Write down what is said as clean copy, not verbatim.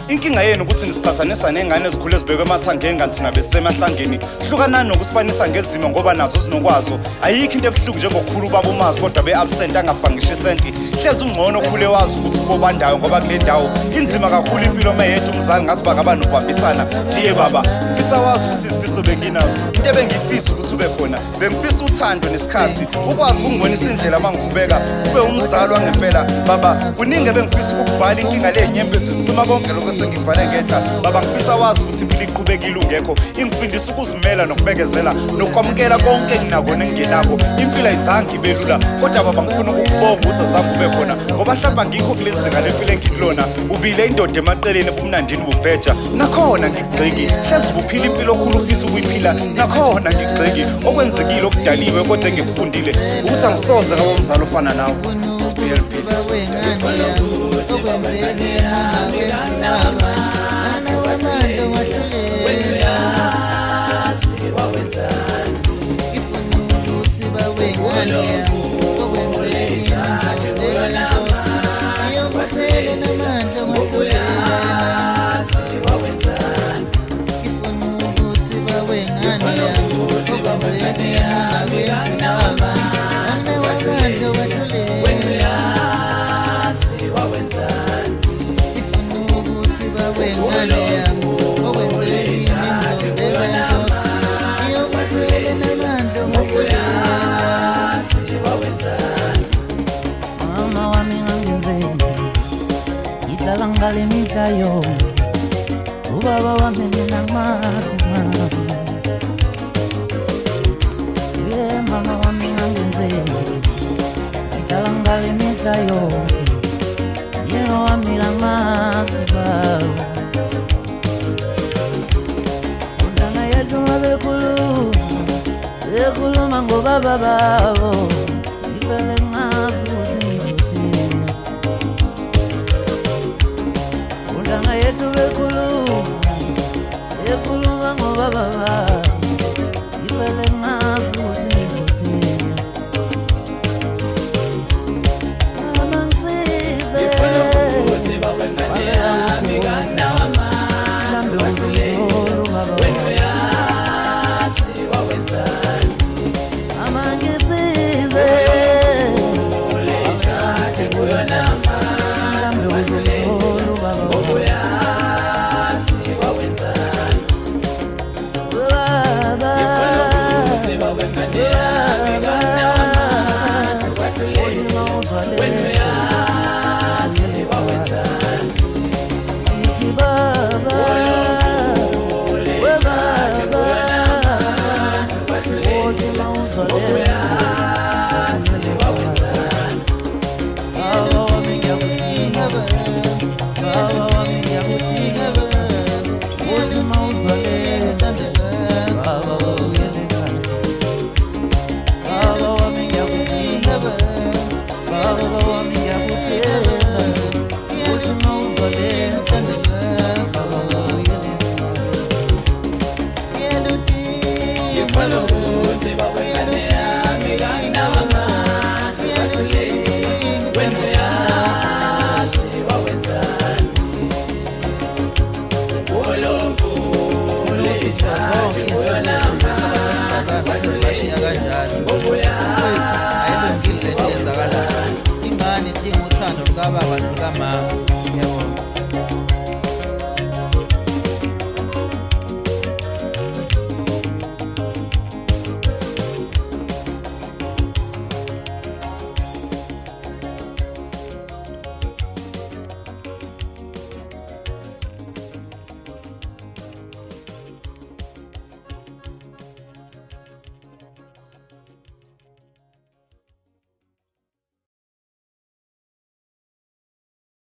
Inkinga yenu ukuthi nisiqhathanisa nengane ezikhule ezibekwe emathangeni kanti sina besisemahlangeni. Hlukanani nokusifanisa ngezimo ngoba nazo zinokwazo. Ayikho into ebuhlungu njengokukhulu baba umazi kodwa be-absent angafangishi isenti. Hlezi ungcono khule wazi ukuthi ubobandayo ngoba kule ndawo inzima kakhulu impilo mayedwa umzali ngathi bakaba nokubambisana. Ndiye baba ngifisa wazi ukuthi izifiso benginazo. Into ebengifisa ukuthi ube khona bengifisa uthando nesikhathi ukwazi ukungibonisa indlela mangikubeka ube umzali wangempela. Baba kuningi ebengifisa ukubhala inkinga lenyembezi sicima konke lokho sengibhale ngedla. Baba ngifisa wazi ukuthi impilo iqhubekile ungekho ingifundisa ukuzimela nokubekezela nokwamukela konke enginako nengingenako. Impilo ayizange ibe lula kodwa baba ngifuna ukubonga ukuthi azange ube khona ngoba mhlawumbe ngikho kulezi zinga lempilo engilona. Ubile indoda emaceleni ubumnandini bubheja nakhona ngigxeki hlezi ubuphila impilo okhulu ufisa ukuyiphila nakhona ngigxeki okwenzekile okudaliwe kodwa engikufundile ukuthi angisoze ngaba umzali ofana nawe. Yo, ubaba wami mina ngamazi mama. Yeah, mama wami ngangenzeni ngihlala ngale mihla yonke. Yena wami ngamazi baba. Undana yethu bekhuluma ngobaba babo. Ngivele ngazi ukuthi ngizothini. Undana yethu bekhuluma ngobaba babo. Ngivele ngazi ukuthi ngizothini. Amangisize ukuthi bawe ngane yami kanama. Wena uyazi wawenzani. Amangisize ulekade kuyonama.